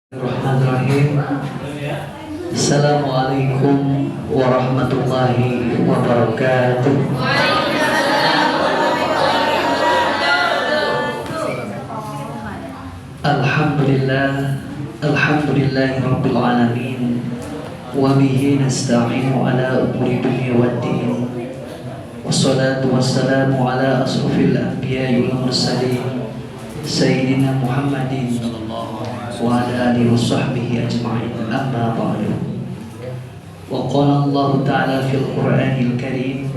Bismillahirrahmanirrahim. Assalamualaikum warahmatullahi wabarakatuh. Alhamdulillahi rabbil alamin. Wa bihi nasta'inu ala umuri dunya waddin. Wassalatu wassalamu ala asrofil anbiya'i wal mursalin Sayyidina Muhammadin wa ala alihi wa sahbihi ajma'in, amma ba'du. Wa qala Allah ta'ala fil Qur'anil Karim,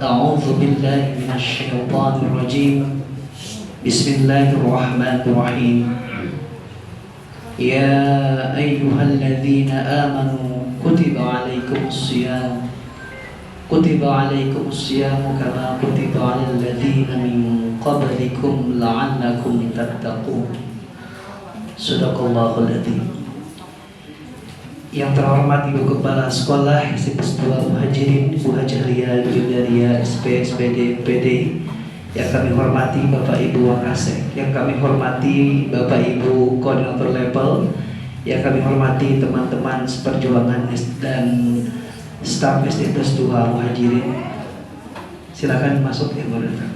a'udzu billahi minasy syaithanir rajim. Bismillahirrahmanirrahim. Ya ayyuhalladzina amanu kutiba 'alaikumus siyam kama kutiba 'alal ladzina min qablikum la'allakum tattaqun. Sadaqallahul adzim. Yang terhormat Ibu Kepala Sekolah Eksekutif 2 Muhajirin, Ibu Hajaria, Judaria, SP, SPD, PD. Yang kami hormati Bapak Ibu Wakasek, yang kami hormati Bapak Ibu Koordinator Level, yang kami hormati teman-teman seperjuangan dan staf SD plus 2 Muhajirin. Silakan masuk ya moderator.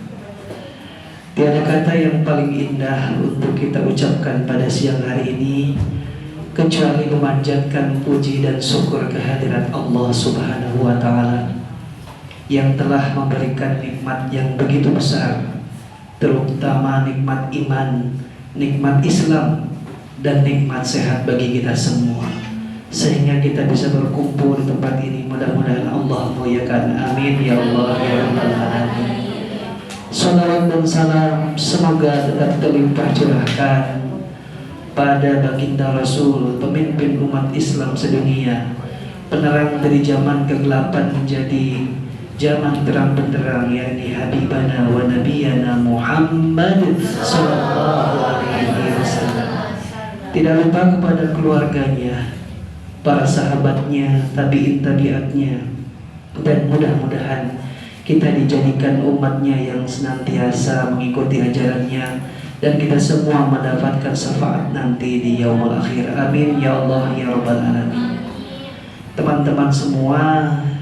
Tiada kata yang paling indah untuk kita ucapkan pada siang hari ini kecuali memanjatkan puji dan syukur kehadirat Allah Subhanahu wa Ta'ala yang telah memberikan nikmat yang begitu besar, terutama nikmat iman, nikmat Islam, dan nikmat sehat bagi kita semua, sehingga kita bisa berkumpul di tempat ini. Mudah-mudahan Allah muliakan. Amin ya Allah ya Rabbal alamin. Salawat dan salam semoga tetap terlimpah curahkan pada baginda Rasul, pemimpin umat Islam sedunia, penerang dari zaman kegelapan menjadi zaman terang benderang, yakni Habibana wa Nabiyana Muhammad sallallahu alaihi wasallam. Tidak lupa kepada keluarganya, para sahabatnya, tabi'in tabi'atnya, dan mudah-mudahan kita dijadikan umatnya yang senantiasa mengikuti ajarannya, dan kita semua mendapatkan syafaat nanti di yaumul akhir. Amin ya Allah ya Rabbal alamin. Teman-teman semua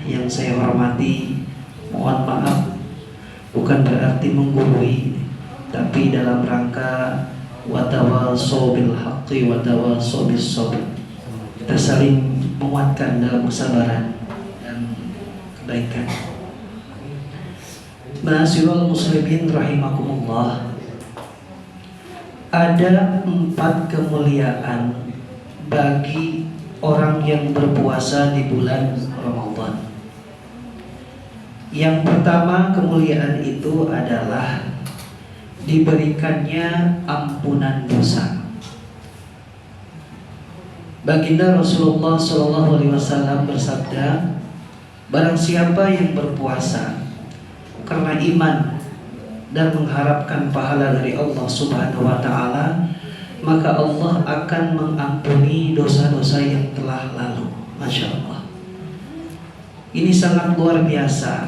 yang saya hormati, mohon maaf, bukan berarti menggurui, tapi dalam rangka watawasau bil haqqi watawasau bis sabr. Kita saling menguatkan dalam kesabaran dan kebaikan. Ma'asyiral muslimin rahimakumullah. Ada 4 kemuliaan bagi orang yang berpuasa di bulan Ramadan. Yang pertama kemuliaan itu adalah diberikannya ampunan dosa. Baginda Rasulullah SAW bersabda, barang siapa yang berpuasa karena iman dan mengharapkan pahala dari Allah Subhanahu wa Ta'ala, maka Allah akan mengampuni dosa-dosa yang telah lalu. Masya Allah. Ini sangat luar biasa.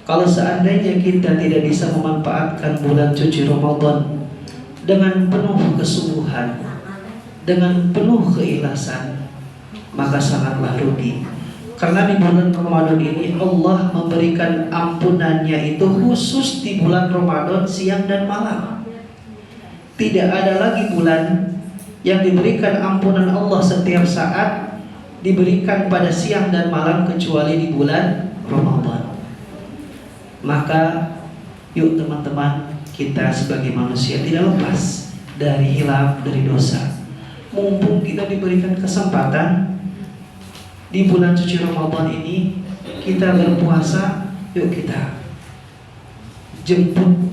Kalau seandainya kita tidak bisa memanfaatkan bulan suci Ramadan dengan penuh kesungguhan, dengan penuh keikhlasan, maka sangatlah rugi. Karena di bulan Ramadan ini Allah memberikan ampunannya itu khusus di bulan Ramadan siang dan malam. Tidak ada lagi bulan yang diberikan ampunan Allah setiap saat diberikan pada siang dan malam kecuali di bulan Ramadan. Maka yuk teman-teman, kita sebagai manusia tidak lepas dari hilaf, dari dosa. Mumpung kita diberikan kesempatan di bulan suci Ramadan ini, kita berpuasa, yuk kita jemput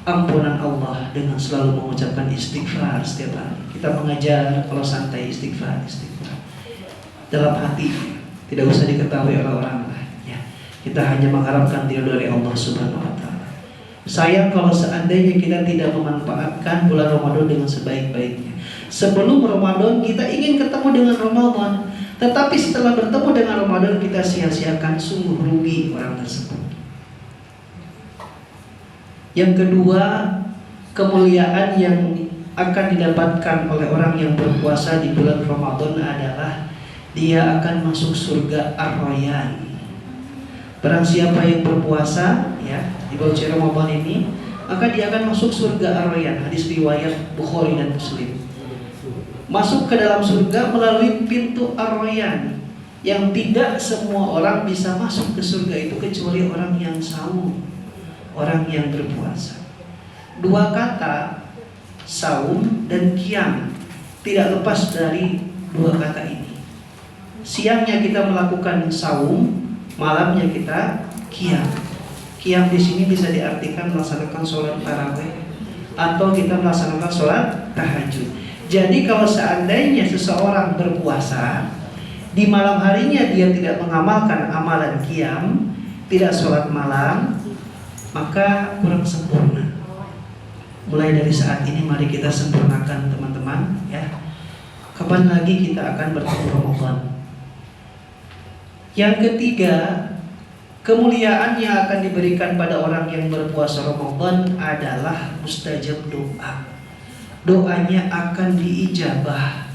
ampunan Allah dengan selalu mengucapkan istighfar setiap hari. Kita mengajar kalau santai istighfar dalam hati, tidak usah diketahui oleh orang lain ya. Kita hanya mengharapkan ridho dari Allah Subhanahu wa Ta'ala. Sayang kalau seandainya kita tidak memanfaatkan bulan Ramadan dengan sebaik-baiknya. Sebelum Ramadan kita ingin ketemu dengan Ramadan, tetapi setelah bertemu dengan Ramadan kita sia-siakan, sungguh rugi orang tersebut. Yang kedua, kemuliaan yang akan didapatkan oleh orang yang berpuasa di bulan Ramadan adalah dia akan masuk surga Ar-Rayyan. Barang siapa yang berpuasa ya di bulan Ramadan ini, maka dia akan masuk surga Ar-Rayyan. Hadis riwayat Bukhari dan Muslim. Masuk ke dalam surga melalui pintu Ar-Rayyan, yang tidak semua orang bisa masuk ke surga itu kecuali orang yang saum, orang yang berpuasa. Dua kata saum dan qiyam tidak lepas dari dua kata ini. Siangnya kita melakukan saum, malamnya kita qiyam. Qiyam di sini bisa diartikan melaksanakan sholat tarawih atau kita melaksanakan sholat tahajud. Jadi kalau seandainya seseorang berpuasa, di malam harinya dia tidak mengamalkan amalan qiyam, tidak sholat malam, maka kurang sempurna. Mulai dari saat ini mari kita sempurnakan teman-teman ya. Kapan lagi kita akan bertemu Ramadan? Yang ketiga, kemuliaan yang akan diberikan pada orang yang berpuasa Ramadan adalah mustajab doa. Doanya akan diijabah,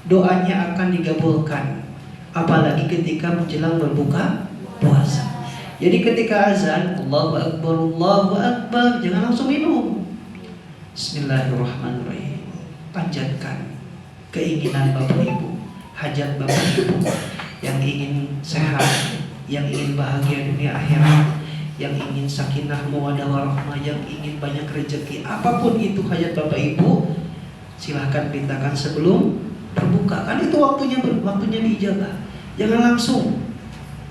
doanya akan digabulkan, apalagi ketika menjelang berbuka puasa. Jadi ketika azan Allahu Akbar, jangan langsung minum. Bismillahirrahmanirrahim. Panjatkan keinginan Bapak Ibu, hajat Bapak Ibu yang ingin sehat, yang ingin bahagia dunia akhirat, yang ingin sakinah mawaddah warahmah, yang ingin banyak rezeki, apapun itu hajat Bapak Ibu, silahkan pintakan sebelum berbuka. Kan itu waktunya diijabah. Jangan langsung.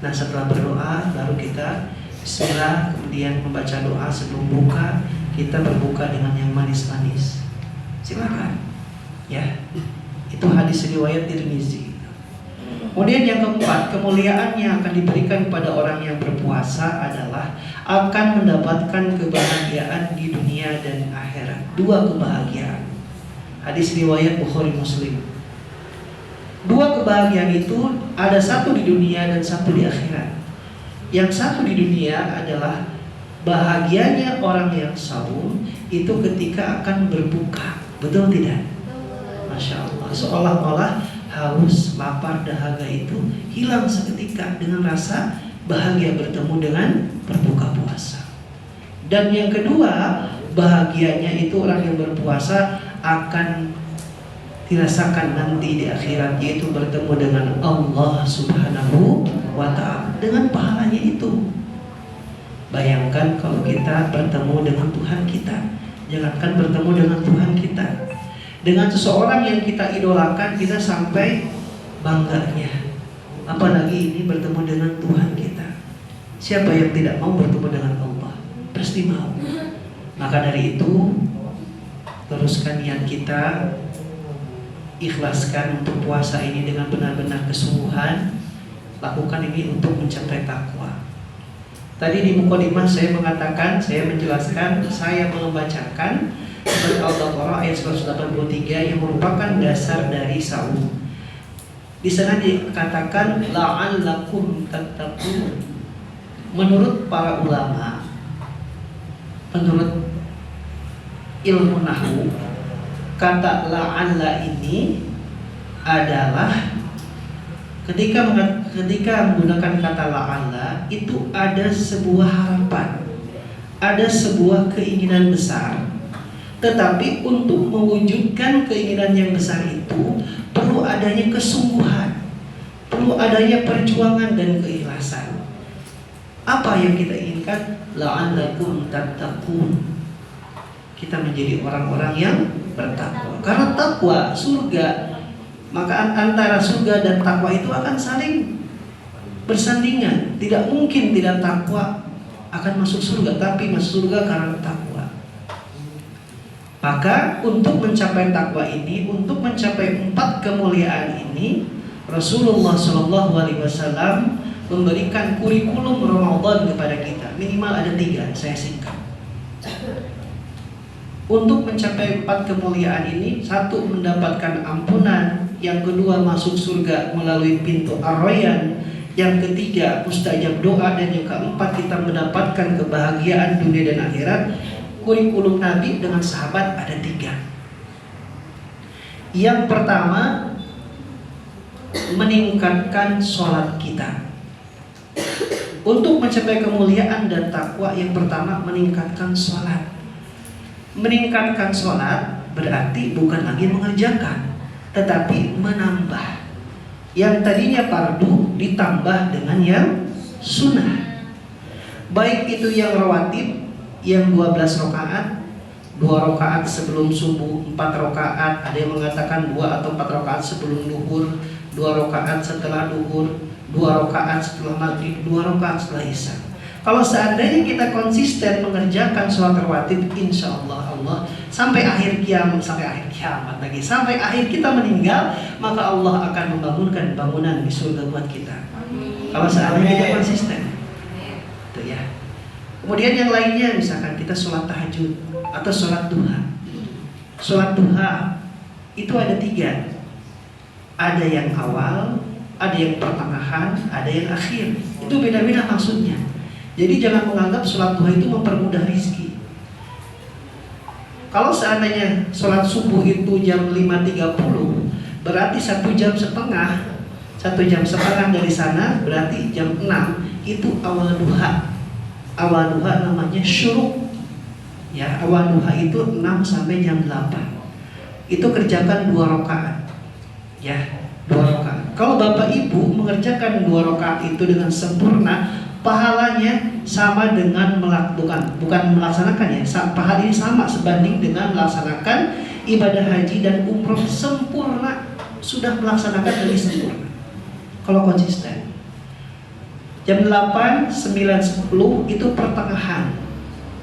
Nah setelah berdoa baru kita bismillah, kemudian membaca doa sebelum buka. Kita berbuka dengan yang manis-manis. Silakan. Ya. Itu hadis riwayat Tirmizi. Kemudian yang keempat, kemuliaan yang akan diberikan pada orang yang berpuasa adalah akan mendapatkan kebahagiaan di dunia dan akhirat. Dua kebahagiaan. Hadis riwayat Bukhari Muslim. Dua kebahagiaan itu ada satu di dunia dan satu di akhirat. Yang satu di dunia adalah bahagianya orang yang saum itu ketika akan berbuka. Betul tidak? Masya Allah. Seolah-olah haus, lapar, dahaga itu hilang seketika dengan rasa bahagia bertemu dengan berbuka puasa. Dan yang kedua, bahagianya itu orang yang berpuasa akan dirasakan nanti di akhirat, yaitu bertemu dengan Allah Subhanahu wa Ta'ala dengan pahalanya itu. Bayangkan kalau kita bertemu dengan Tuhan kita, jangankan bertemu dengan Tuhan kita, dengan seseorang yang kita idolakan, kita sampai bangganya. Apalagi ini bertemu dengan Tuhan kita. Siapa yang tidak mau bertemu dengan Allah? Pasti mau. Maka dari itu, teruskan niat kita, ikhlaskan untuk puasa ini dengan benar-benar kesungguhan. Lakukan ini untuk mencapai takwa. Tadi di mukadimah saya mengatakan, saya menjelaskan, saya membacakan surat Al-Baqarah ayat 183 yang merupakan dasar dari saum. Di sana dikatakan la'allakum tattaqun. Menurut para ulama, menurut ilmu nahwu, kata la'alla ini adalah ketika menggunakan kata la'alla itu ada sebuah harapan, ada sebuah keinginan besar. Tetapi untuk mewujudkan keinginan yang besar itu perlu adanya kesungguhan, perlu adanya perjuangan dan keikhlasan. Apa yang kita inginkan? La'allakum tattaqun. Kita menjadi orang-orang yang bertakwa. Karena takwa surga, maka antara surga dan takwa itu akan saling bersandingan. Tidak mungkin tidak takwa akan masuk surga, tapi masuk surga karena takwa. Maka untuk mencapai takwa ini, untuk mencapai 4 kemuliaan ini, Rasulullah SAW memberikan kurikulum Ramadan kepada kita. Minimal ada 3, saya singkat. Untuk mencapai 4 kemuliaan ini, 1 mendapatkan ampunan, yang kedua masuk surga melalui pintu Ar-Rayyan, yang ketiga mustajab doa, dan yang keempat kita mendapatkan kebahagiaan dunia dan akhirat. Kurikulum Nabi dengan sahabat ada 3. Yang pertama, meningkatkan sholat kita. Untuk mencapai kemuliaan dan takwa, yang pertama meningkatkan sholat. Meningkatkan sholat berarti bukan lagi mengerjakan, tetapi menambah. Yang tadinya fardu ditambah dengan yang sunnah. Baik itu yang rawatib, yang 12 rakaat, 2 rakaat sebelum subuh, 4 rakaat, ada yang mengatakan 2 atau 4 rakaat sebelum duhur, 2 rakaat setelah duhur, 2 rakaat setelah maghrib, 2 rakaat setelah isya. Kalau seandainya kita konsisten mengerjakan sholat rawatib, insya Allah sampai akhir kiamat lagi, sampai akhir kita meninggal, maka Allah akan membangunkan bangunan di surga buat kita. Kalau seandainya kita konsisten, itu ya. Kemudian yang lainnya, misalkan kita sholat tahajud atau sholat duha. Sholat duha itu ada 3. Ada yang awal, ada yang pertengahan, ada yang akhir. Itu beda-beda maksudnya. Jadi jangan menganggap sholat duha itu mempermudah rizki. Kalau seandainya sholat subuh itu jam 5.30, berarti 1 jam setengah. 1 jam setengah dari sana berarti jam 6. Itu awal duha. Awal duha namanya syuruk. Ya, awal duha itu 6 sampai jam 8. Itu kerjakan 2 rakaat. Ya, 2 rakaat. Kalau Bapak Ibu mengerjakan 2 rakaat itu dengan sempurna, pahalanya sama dengan bukan melaksanakan ya. Pahala ini sama sebanding dengan melaksanakan ibadah haji dan umroh sempurna, sudah melaksanakan dari sempurna. Kalau konsisten. Jam 8, 9, 10 itu pertengahan,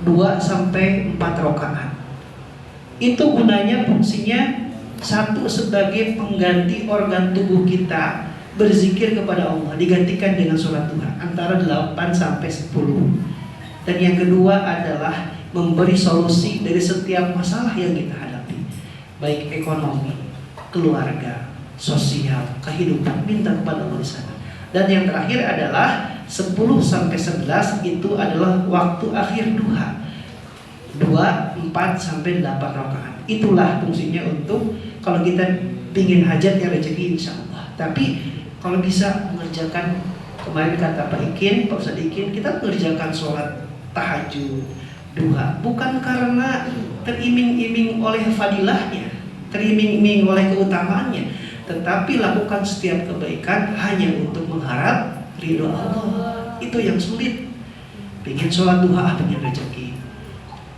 2 sampai 4 rakaat. Itu gunanya, fungsinya satu sebagai pengganti organ tubuh kita berzikir kepada Allah, digantikan dengan sholat duha antara 8 sampai 10. Dan yang kedua adalah memberi solusi dari setiap masalah yang kita hadapi, baik ekonomi, keluarga, sosial, kehidupan, minta kepada Allah di sana. Dan yang terakhir adalah 10 sampai 11 itu adalah waktu akhir duha, 2, 4 sampai 8 rakaat. Itulah fungsinya untuk kalau kita ingin hajatnya rezeki insya Allah. Tapi kalau bisa mengerjakan, kemarin kata Pak Ustadz Ikin, kita mengerjakan sholat tahajud, duha, bukan karena teriming-iming oleh fadilahnya, teriming-iming oleh keutamaannya, tetapi lakukan setiap kebaikan hanya untuk mengharap ridho Allah. Itu yang sulit. Pengen sholat duha, pengen rezeki.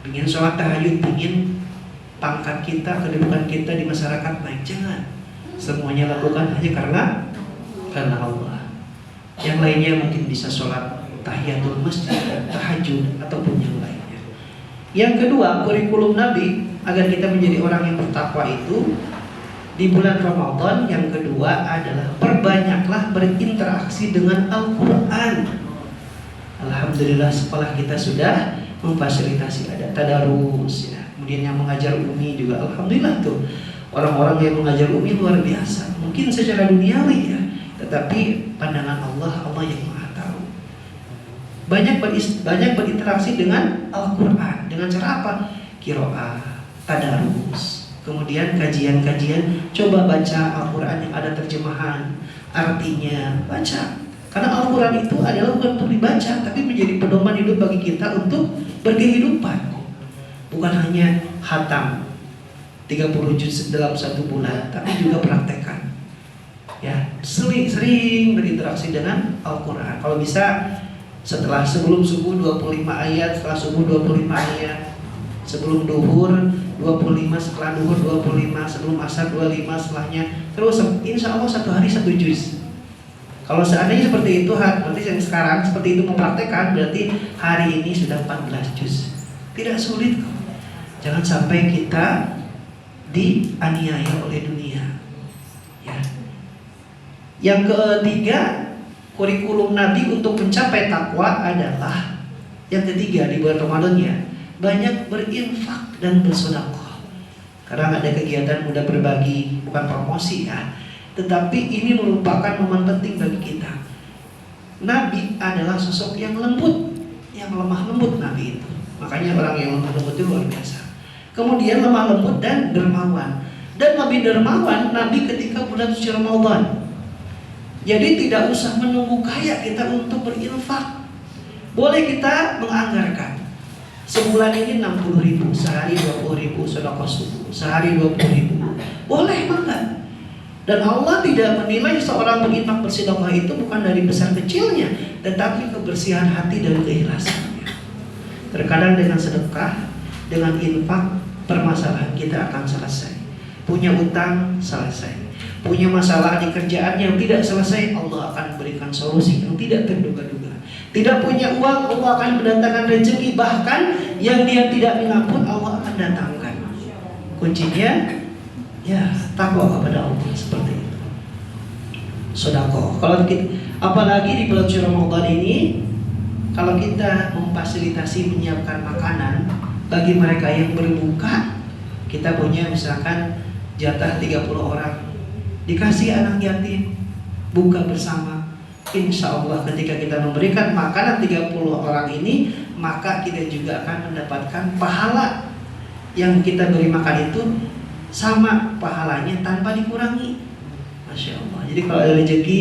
Pengen sholat tahajud, pengen pangkat kita, kedudukan kita di masyarakat naik. Jangan. Semuanya lakukan hanya karena Allah. Yang lainnya mungkin bisa sholat tahiyatul masjid, tahajud, ataupun yang lainnya. Yang kedua, kurikulum Nabi agar kita menjadi orang yang bertakwa itu di bulan Ramadan, yang kedua adalah perbanyaklah berinteraksi dengan Al-Quran. Alhamdulillah sekolah kita sudah memfasilitasi, ada tadarus ya. Kemudian yang mengajar umi juga alhamdulillah tuh. Orang-orang yang mengajar umi luar biasa. Mungkin secara duniawi ya, tetapi pandangan Allah yang Maha Tahu. Banyak berinteraksi dengan Al-Quran. Dengan cara apa? Qiraah, tadarus. Kemudian kajian-kajian, coba baca Al-Quran yang ada terjemahan, artinya baca. Karena Al-Quran itu adalah bukan untuk dibaca, tapi menjadi pedoman hidup bagi kita untuk berkehidupan. Bukan hanya khatam 30 juz dalam 1 bulan, tapi juga praktekkan. Ya, sering berinteraksi dengan Al-Quran. Kalau bisa sebelum subuh 25 ayat, setelah subuh 25 ayat, sebelum duhur 25, setelah duhur 25, sebelum asar 25, setelahnya terus insya Allah 1 hari 1 juz. Kalau seandainya seperti itu, berarti yang sekarang seperti itu mempraktekkan, berarti hari ini sudah 14 juz. Tidak sulit kok. Jangan sampai kita dianiaya oleh dunia. Ya. Yang ketiga, kurikulum Nabi untuk mencapai takwa adalah yang ketiga di bulan Ramadan ya, banyak berinfak dan bersedekah. Karena ada kegiatan mudah berbagi, bukan promosi ya, tetapi ini merupakan momen penting bagi kita. Nabi adalah sosok yang lembut, yang lemah lembut Nabi itu. Makanya orang yang lemah lembut itu luar biasa. Kemudian lemah lembut dan dermawan. Dan lebih dermawan Nabi ketika bulan suci Ramadan. Jadi tidak usah menunggu kaya kita untuk berinfak. Boleh kita menganggarkan. Sebulan ini 60.000, sehari 20.000 sedekah subuh, sehari 20.000. Boleh makan. Dan Allah tidak menilai seorang berinfak bersedekah itu bukan dari besar kecilnya, tetapi kebersihan hati dan keikhlasannya. Terkadang dengan sedekah, dengan infak, permasalahan kita akan selesai. Punya utang selesai. Punya masalah di kerjaan yang tidak selesai, Allah akan berikan solusi yang tidak terduga-duga. Tidak punya uang, Allah akan mendatangkan rezeki. Bahkan yang dia tidak minta pun Allah akan datangkan. Kuncinya ya takwa kepada Allah, seperti itu. Sedekah. Kalau kita, apalagi di bulan suci Ramadan ini, kalau kita memfasilitasi menyiapkan makanan bagi mereka yang berbuka, kita punya misalkan jatah 30 orang, dikasih anak yatim, buka bersama. Insya Allah ketika kita memberikan makanan 30 orang ini, maka kita juga akan mendapatkan pahala. Yang kita beri makan itu sama pahalanya tanpa dikurangi. Masya Allah. Jadi kalau ada rezeki,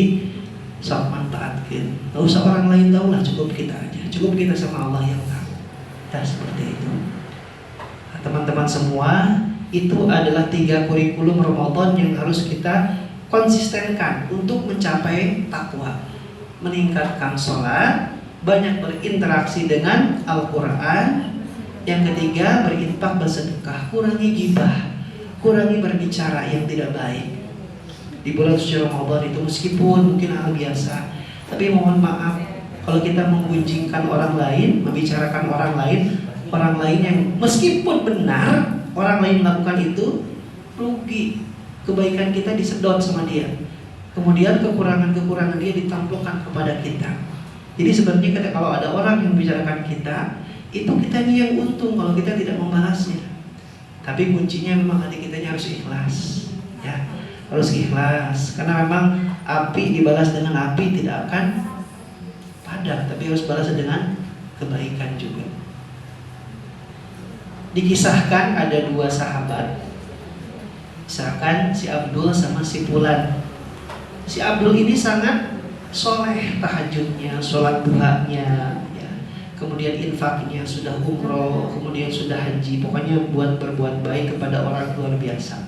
sok manfaatkan. Gak usah orang lain tahu lah, cukup kita aja. Cukup kita sama Allah yang tahu. Nah, seperti itu. Nah, teman-teman semua, itu adalah 3 kurikulum Ramadan yang harus kita konsistenkan untuk mencapai takwa. Meningkatkan sholat, banyak berinteraksi dengan Al-Quran. Yang ketiga, berinfak, bersedekah, kurangi gibah, kurangi berbicara yang tidak baik. Di bulan suci Ramadan itu meskipun mungkin hal biasa, tapi mohon maaf kalau kita menggunjingkan orang lain, membicarakan orang lain yang meskipun benar, orang lain melakukan itu, rugi. Kebaikan kita disedot sama dia. Kemudian kekurangan-kekurangan dia ditampilkan kepada kita. Jadi sebenarnya kalau ada orang yang membicarakan kita, itu kita yang untung kalau kita tidak membalasnya. Tapi kuncinya memang hati kita harus ikhlas, ya, harus ikhlas. Karena memang api dibalas dengan api tidak akan padam, tapi harus balas dengan kebaikan juga. Dikisahkan ada 2 sahabat, misalkan si Abdul sama si Fulan. Si Abdul ini sangat soleh tahajudnya, sholat duhanya, ya. Kemudian infaknya, sudah umroh, kemudian sudah haji. Pokoknya berbuat baik kepada orang luar biasa.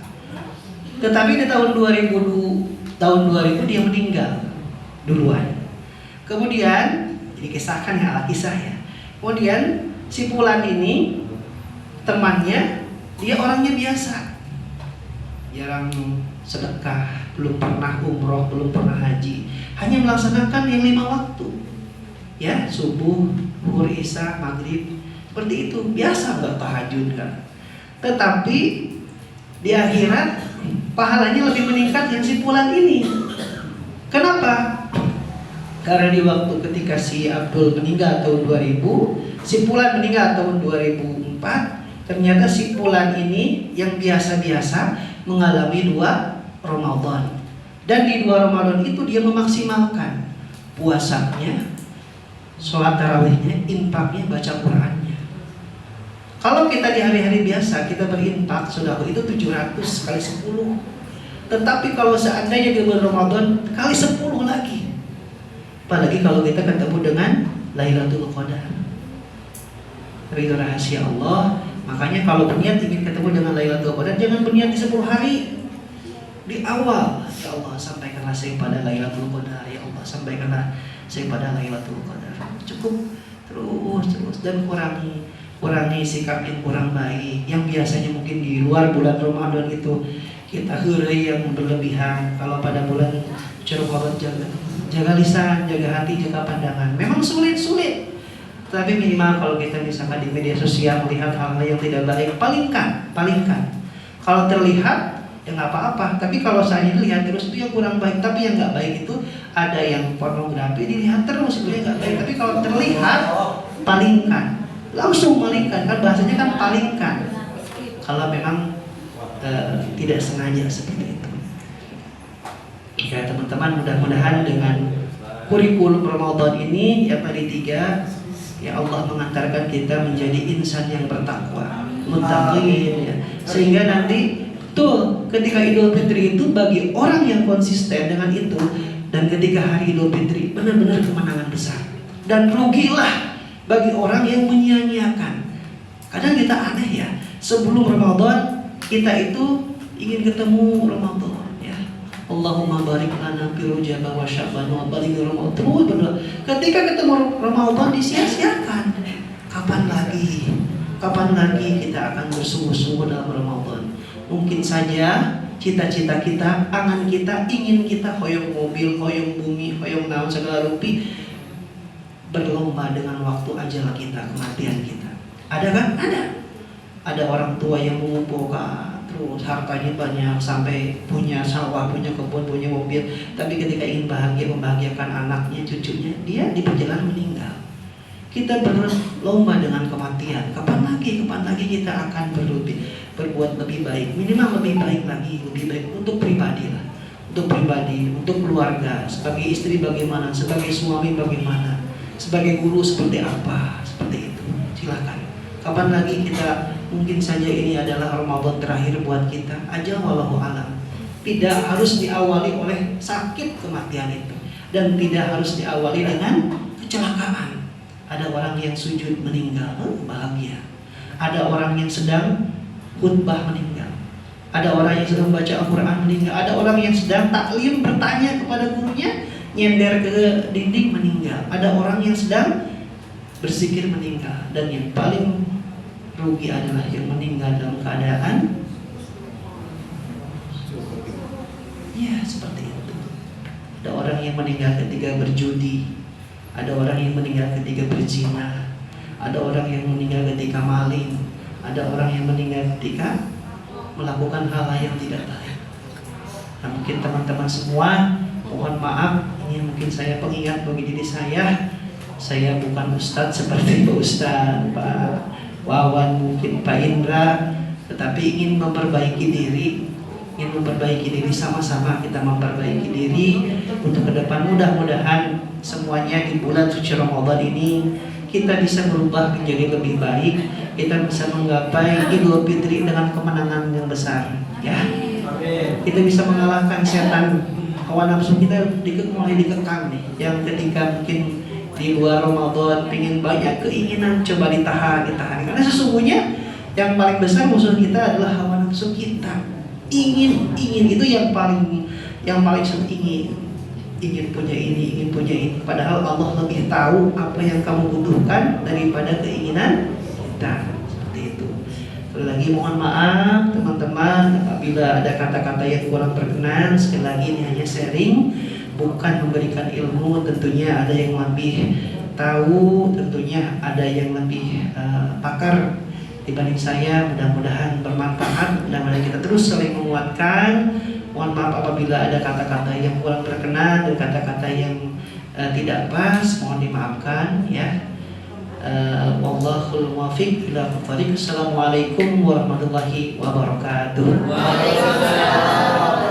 Tetapi di tahun 2000 dia meninggal duluan. Kemudian dikisahkan ya, ala kisah ya. Kemudian si Fulan ini temannya, dia orangnya biasa, jarang sedekah, belum pernah umroh, belum pernah haji, hanya melaksanakan yang 5 waktu, ya, subuh, zuhur, isya, maghrib, seperti itu, biasa, nggak tahajud kan. Tetapi di akhirat pahalanya lebih meningkat yang si Fulan ini. Kenapa? Karena di waktu ketika si Abdul meninggal tahun 2000, si Fulan meninggal tahun 2004. Ternyata si Fulan ini yang biasa-biasa mengalami 2 Ramadan. Dan di 2 Ramadan itu dia memaksimalkan puasanya, sholat tarawihnya, infaknya, baca Qurannya. Kalau kita di hari-hari biasa kita berinfak, saudara, itu 700 kali 10. Tetapi kalau seandainya di bulan Ramadan, kali 10 lagi. Apalagi kalau kita ketemu dengan Lailatul Qadar. Itu rahasia Allah. Makanya kalau berniat ingin ketemu dengan Lailatul Qadar, jangan berniat di 10 hari. Di awal, ya Allah, sampaikanlah saya pada Lailatul Qadar. Ya Allah, sampaikanlah saya pada Lailatul Qadar. Cukup terus dan kurangi sikap yang kurang baik. Yang biasanya mungkin di luar bulan Ramadan itu kita hurry yang berlebihan. Kalau pada bulan Ramadan jaga lisan, jaga hati, jaga pandangan. Memang sulit. Tapi minimal kalau kita misalkan di media sosial melihat hal-hal yang tidak baik, palingkan. Kalau terlihat ya nggak apa-apa. Tapi kalau saya lihat terus itu yang kurang baik. Tapi yang nggak baik itu ada yang pornografi dilihat terus, itu yang nggak baik. Tapi kalau terlihat, palingkan. Langsung palingkan. Kan bahasanya kan palingkan. Kalau memang tidak sengaja seperti itu. Ya teman-teman, mudah-mudahan dengan kurikulum Ramadan ini yang tadi 3, ya Allah mengantarkan kita menjadi insan yang bertakwa, muttaqin, ya. Sehingga nanti Betul, ketika Idul Fitri itu bagi orang yang konsisten dengan itu, dan ketika hari Idul Fitri benar-benar kemenangan besar. Dan rugilah bagi orang yang menyia-nyiakan. Kadang kita aneh ya, sebelum Ramadan kita itu ingin ketemu Ramadan ya. Allahumma barik lana fi Rajab wa Sya'ban wa barik Ramadan. Terus berdoa. Ketika ketemu Ramadan disia-siakan. Kapan lagi? Kapan lagi kita akan bersungguh-sungguh dalam Ramadan? Mungkin saja cita-cita kita, angan kita, ingin kita hoyong mobil, hoyong bumi, hoyong naon segala rupi, berlomba dengan waktu ajal kita, kematian kita. Ada kan? Ada. Ada orang tua yang mengumpulkan terus hartanya banyak sampai punya sawah, punya kebun, punya mobil, tapi ketika ingin bahagia, membahagiakan anaknya, cucunya, dia di perjalanan meninggal. Kita berlomba dengan kematian. Kapan lagi kita akan berbuat lebih baik, minimal lebih baik lagi, lebih baik untuk pribadi lah, untuk pribadi, untuk keluarga, sebagai istri bagaimana, sebagai suami bagaimana, sebagai guru seperti apa, seperti itu. Silakan. Kapan lagi kita, mungkin saja ini adalah Ramadan terakhir buat kita. Ajal wallahu alam. Tidak harus diawali oleh sakit kematian itu, dan tidak harus diawali dengan kecelakaan. Ada orang yang sujud meninggal, bahagia. Ada orang yang sedang khutbah meninggal. Ada orang yang sedang baca Al-Quran meninggal. Ada orang yang sedang taklim bertanya kepada gurunya, nyender ke dinding meninggal. Ada orang yang sedang berzikir meninggal. Dan yang paling rugi adalah yang meninggal dalam keadaan ya seperti itu. Ada orang yang meninggal ketika berjudi. Ada orang yang meninggal ketika berzina. Ada orang yang meninggal ketika maling. Ada orang yang meninggal ketika melakukan hal yang tidak baik. Nah, mungkin teman-teman semua, mohon maaf, ini mungkin saya pengingat bagi diri saya. Saya bukan ustadz seperti Pak Ustadz, Pak Wawan, mungkin Pak Indra, tetapi ingin memperbaiki diri. Sama-sama kita memperbaiki diri untuk ke depan. Mudah-mudahan semuanya di bulan suci Ramadan ini kita bisa berubah menjadi lebih baik. Kita bisa menggapai Idul Fitri dengan kemenangan yang besar, ya. Kita bisa mengalahkan setan, hawa nafsu kita mulai dikekang nih. Yang ketika mungkin di luar Ramadan pengen banyak keinginan, coba ditahan. Karena sesungguhnya yang paling besar musuh kita adalah hawa nafsu kita. Ingin itu yang paling ingin punya ini. Padahal Allah lebih tahu apa yang kamu butuhkan daripada keinginan kita. Seperti itu. Sekali lagi mohon maaf teman-teman apabila ada kata-kata yang kurang berkenan. Sekali lagi ini hanya sharing, bukan memberikan ilmu. Tentunya ada yang lebih tahu, tentunya ada yang lebih pakar dibanding saya. Mudah-mudahan bermanfaat, mudah-mudahan kita terus saling menguatkan. Mohon maaf apabila ada kata-kata yang kurang berkenan dan kata-kata yang tidak pas, mohon dimaafkan ya. Wallahul muwaffiq ila aqwamit thoriq. Assalamualaikum warahmatullahi wabarakatuh. Waalaikumsalam.